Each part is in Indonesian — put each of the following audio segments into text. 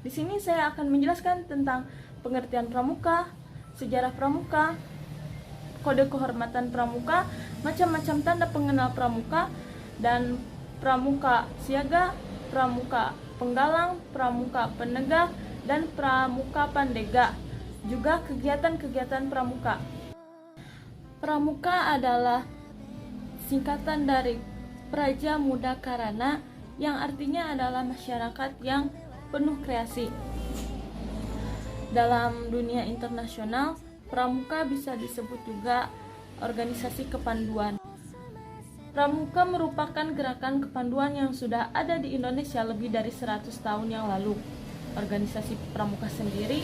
Di sini saya akan menjelaskan tentang pengertian pramuka, sejarah pramuka, kode kehormatan pramuka, macam-macam tanda pengenal pramuka, dan pramuka siaga, pramuka penggalang, pramuka penegak, dan pramuka pandega. Juga kegiatan-kegiatan pramuka. Pramuka adalah singkatan dari Praja Muda Karana, yang artinya adalah masyarakat yang penuh kreasi. Dalam dunia internasional, pramuka bisa disebut juga organisasi kepanduan. Pramuka merupakan gerakan kepanduan yang sudah ada di Indonesia lebih dari 100 tahun yang lalu. Organisasi pramuka sendiri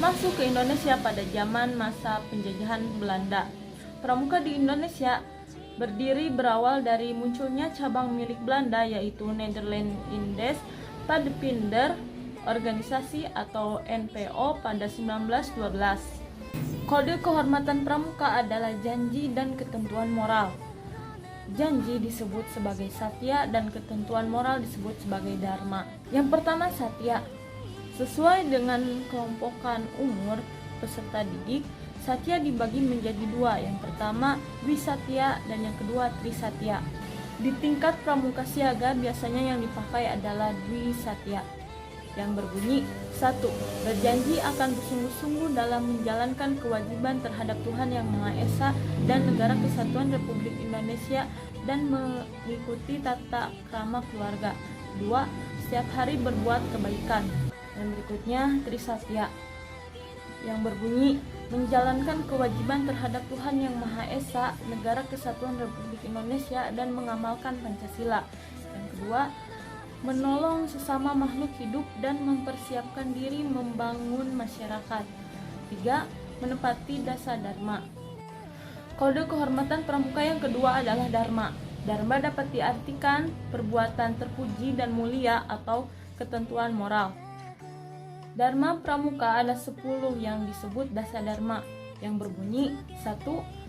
masuk ke Indonesia pada zaman masa penjajahan Belanda. Pramuka di Indonesia berawal dari munculnya cabang milik Belanda, yaitu Nederland Indes Padepinder Organisasi atau NPO pada 1912. Kode kehormatan pramuka adalah janji dan ketentuan moral. Janji disebut sebagai satya dan ketentuan moral disebut sebagai dharma. Yang pertama, satya. Sesuai dengan kelompokan umur peserta didik, satya dibagi menjadi dua. Yang pertama wisatya dan yang kedua trisatya. Di tingkat pramuka siaga biasanya yang dipakai adalah dwisatya, yang berbunyi: 1. Berjanji akan bersungguh-sungguh dalam menjalankan kewajiban terhadap Tuhan Yang Maha Esa dan Negara Kesatuan Republik Indonesia dan mengikuti tata krama keluarga. 2. Setiap hari berbuat kebaikan. Dan berikutnya trisatya, yang berbunyi: menjalankan kewajiban terhadap Tuhan Yang Maha Esa, Negara Kesatuan Republik Indonesia dan mengamalkan Pancasila. Yang kedua, menolong sesama makhluk hidup dan mempersiapkan diri membangun masyarakat. 3. Menepati dasar dharma. Kode kehormatan pramuka yang kedua adalah dharma. Dharma dapat diartikan perbuatan terpuji dan mulia atau ketentuan moral. Dharma pramuka ada 10 yang disebut dasar dharma, yang berbunyi: 1.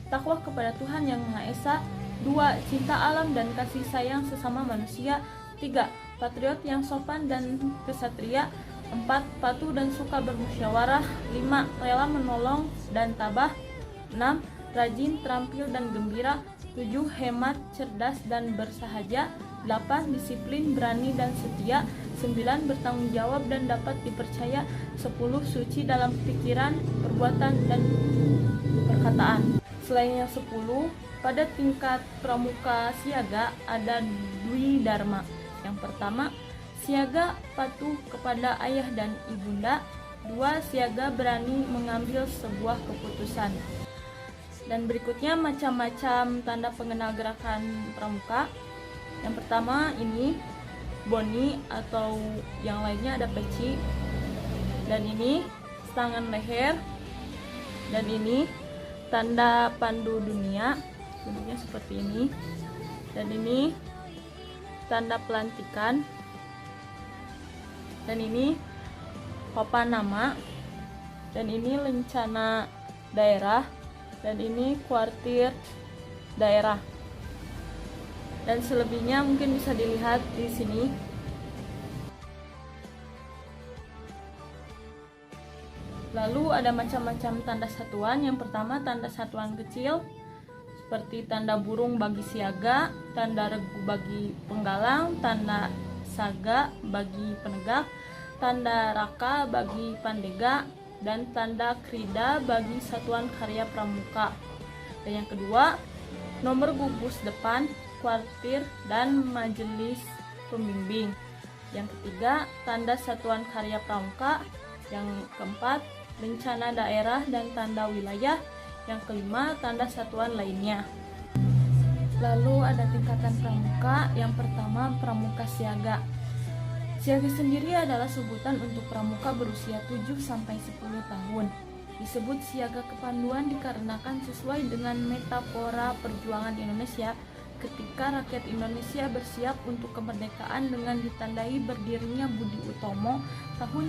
Takwa kepada Tuhan Yang Maha Esa. 2. Cinta alam dan kasih sayang sesama manusia. 3. Patriot yang sopan dan kesatria. 4. Patuh dan suka bermusyawarah. 5. Rela menolong dan tabah. 6. Rajin, terampil dan gembira. 7. Hemat, cerdas dan bersahaja. 8. Disiplin, berani dan setia. 9. Bertanggung jawab dan dapat dipercaya. 10. Suci dalam pikiran, perbuatan dan perkataan. Selain yang 10, pada tingkat pramuka siaga ada dwi dharma. Yang pertama, siaga patuh kepada ayah dan ibunda. 2. Siaga berani mengambil sebuah keputusan. Dan berikutnya macam-macam tanda pengenal gerakan pramuka. Yang pertama ini boni, atau yang lainnya ada peci. Dan ini tangan leher. Dan ini tanda pandu dunia, bentuknya seperti ini. Dan ini tanda pelantikan. Dan ini papan nama. Dan ini lencana daerah. Dan ini kuartir daerah. Dan selebihnya mungkin bisa dilihat di sini. Lalu ada macam-macam tanda satuan. Yang pertama tanda satuan kecil, seperti tanda burung bagi siaga, tanda regu bagi penggalang, tanda saga bagi penegak, tanda raka bagi pandega, dan tanda krida bagi satuan karya pramuka. Dan yang kedua, nomor gugus depan, kuartir, dan majelis pembimbing. Yang ketiga, tanda satuan karya pramuka. Yang keempat, lencana daerah dan tanda wilayah. Yang kelima, tanda satuan lainnya. Lalu ada tingkatan pramuka. Yang pertama, pramuka siaga. Siaga sendiri adalah sebutan untuk pramuka berusia 7-10 tahun. Disebut siaga kepanduan dikarenakan sesuai dengan metafora perjuangan Indonesia ketika rakyat Indonesia bersiap untuk kemerdekaan dengan ditandai berdirinya Budi Utomo tahun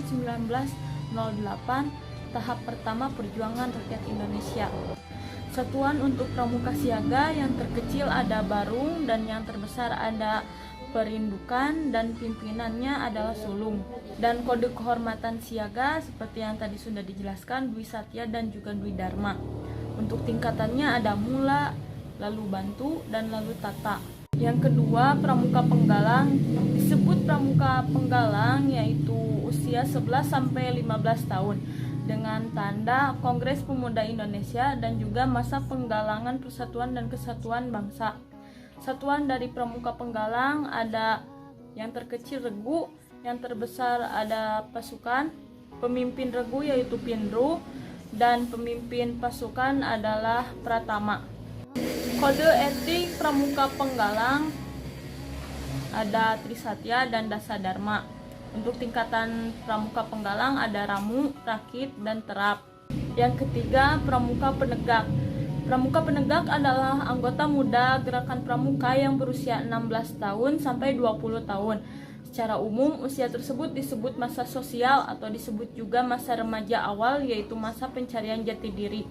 1908, tahap pertama perjuangan rakyat Indonesia. Satuan untuk pramuka siaga yang terkecil ada barung dan yang terbesar ada perindukan, dan pimpinannya adalah sulung. Dan kode kehormatan siaga seperti yang tadi sudah dijelaskan, Dwi Satya dan juga Dwi Dharma. Untuk tingkatannya ada Mula, lalu Bantu, dan lalu Tata. Yang kedua, Pramuka Penggalang. Disebut Pramuka Penggalang yaitu usia 11-15 tahun dengan tanda Kongres Pemuda Indonesia dan juga masa penggalangan persatuan dan kesatuan bangsa. Satuan dari Pramuka Penggalang ada yang terkecil Regu, yang terbesar ada pasukan, pemimpin Regu yaitu Pindru, dan pemimpin pasukan adalah Pratama. Kode etik Pramuka Penggalang ada Trisatya dan Dasadharma. Untuk tingkatan Pramuka Penggalang ada Ramu, Rakit, dan Terap. Yang ketiga, Pramuka Penegak. Pramuka Penegak adalah anggota muda gerakan pramuka yang berusia 16 tahun sampai 20 tahun. Secara umum, usia tersebut disebut masa sosial atau disebut juga masa remaja awal, yaitu masa pencarian jati diri.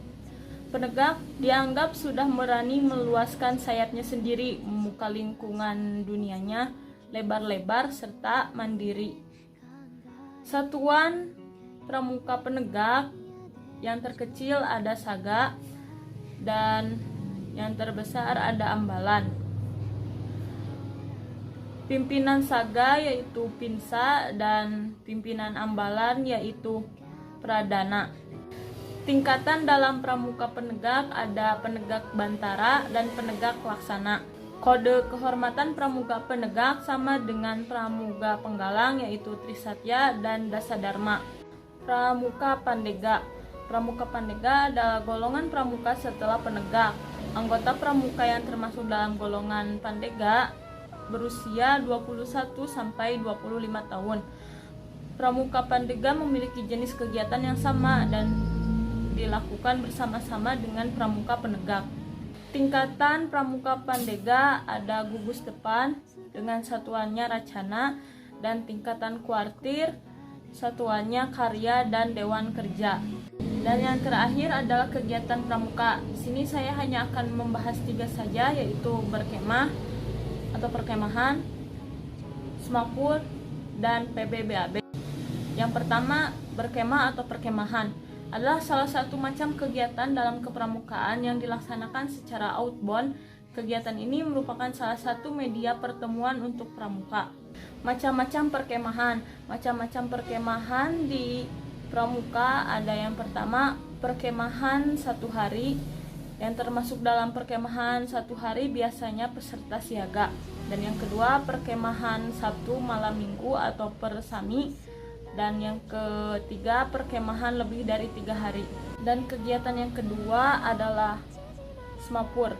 Penegak dianggap sudah berani meluaskan sayapnya sendiri, membuka lingkungan dunianya lebar-lebar serta mandiri. Satuan Pramuka Penegak yang terkecil ada Saga dan yang terbesar ada Ambalan. Pimpinan Saga yaitu Pinsa dan pimpinan Ambalan yaitu Pradana. Tingkatan dalam Pramuka Penegak ada Penegak Bantara dan Penegak Laksana. Kode kehormatan Pramuka Penegak sama dengan Pramuka Penggalang yaitu Trisatya dan Dasadharma. Pramuka Pandega. Pramuka Pandega adalah golongan pramuka setelah penegak. Anggota pramuka yang termasuk dalam golongan Pandega berusia 21 sampai 25 tahun. Pramuka Pandega memiliki jenis kegiatan yang sama dan dilakukan bersama-sama dengan pramuka penegak. Tingkatan Pramuka Pandega ada gugus depan dengan satuannya Racana, dan tingkatan kuartir satuannya Karya dan Dewan Kerja. Dan yang terakhir adalah kegiatan pramuka. Di sini saya hanya akan membahas 3 saja, yaitu berkemah atau perkemahan, semapur, dan PBBAB. Yang pertama, berkemah atau perkemahan adalah salah satu macam kegiatan dalam kepramukaan yang dilaksanakan secara outbound. Kegiatan ini merupakan salah satu media pertemuan untuk pramuka. Macam-macam perkemahan di pramuka ada yang pertama perkemahan 1 hari, yang termasuk dalam perkemahan 1 hari biasanya peserta siaga, dan yang kedua perkemahan Sabtu malam Minggu atau persami, dan yang ketiga perkemahan lebih dari 3 hari. Dan kegiatan yang kedua adalah semapur.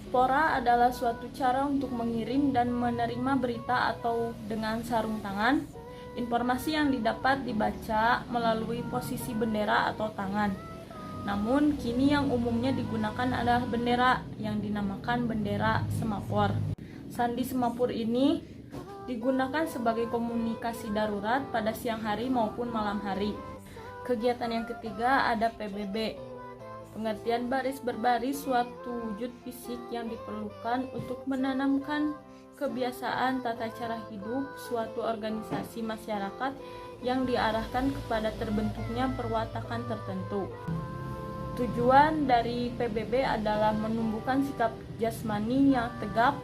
Spora adalah suatu cara untuk mengirim dan menerima berita atau dengan sarung tangan. Informasi yang didapat dibaca melalui posisi bendera atau tangan. Namun kini yang umumnya digunakan adalah bendera yang dinamakan bendera semapur. Sandi semapur ini digunakan sebagai komunikasi darurat pada siang hari maupun malam hari. Kegiatan yang ketiga ada PBB. Pengertian baris berbaris suatu wujud fisik yang diperlukan untuk menanamkan kebiasaan tata cara hidup suatu organisasi masyarakat yang diarahkan kepada terbentuknya perwatakan tertentu. Tujuan dari PBB adalah menumbuhkan sikap jasmani yang tegap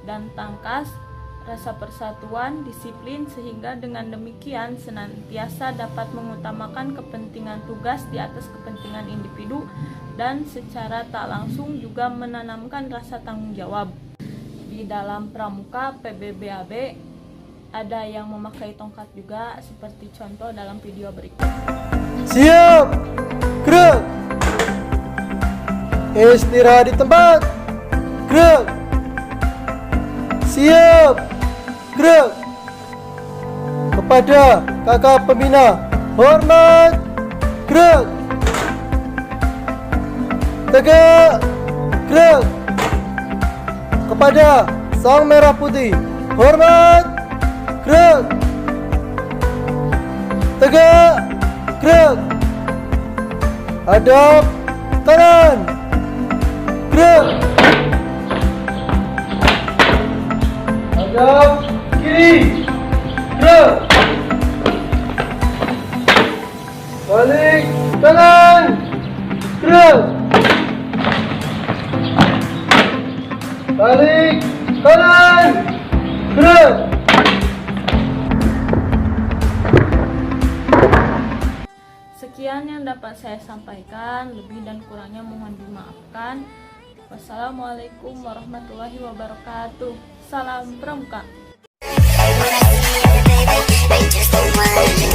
dan tangkas, rasa persatuan, disiplin, sehingga dengan demikian senantiasa dapat mengutamakan kepentingan tugas di atas kepentingan individu dan secara tak langsung juga menanamkan rasa tanggung jawab. Di dalam pramuka PBBAB ada yang memakai tongkat juga, seperti contoh dalam video berikut. Siap, gerak. Istirahat di tempat, gerak. Siap, gerak. Kepada kakak pembina, hormat, gerak. Tegak, gerak. Kepada sang merah putih, hormat, gerak. Tegak, gerak. Hadap kanan, gerak. Hadap kiri. Gerak. Balik kanan. Gerak. Balik kanan. Gerak. Sekian yang dapat saya sampaikan, lebih dan kurangnya mohon dimaafkan. Wassalamualaikum warahmatullahi wabarakatuh. Salam Pramuka. They just don't want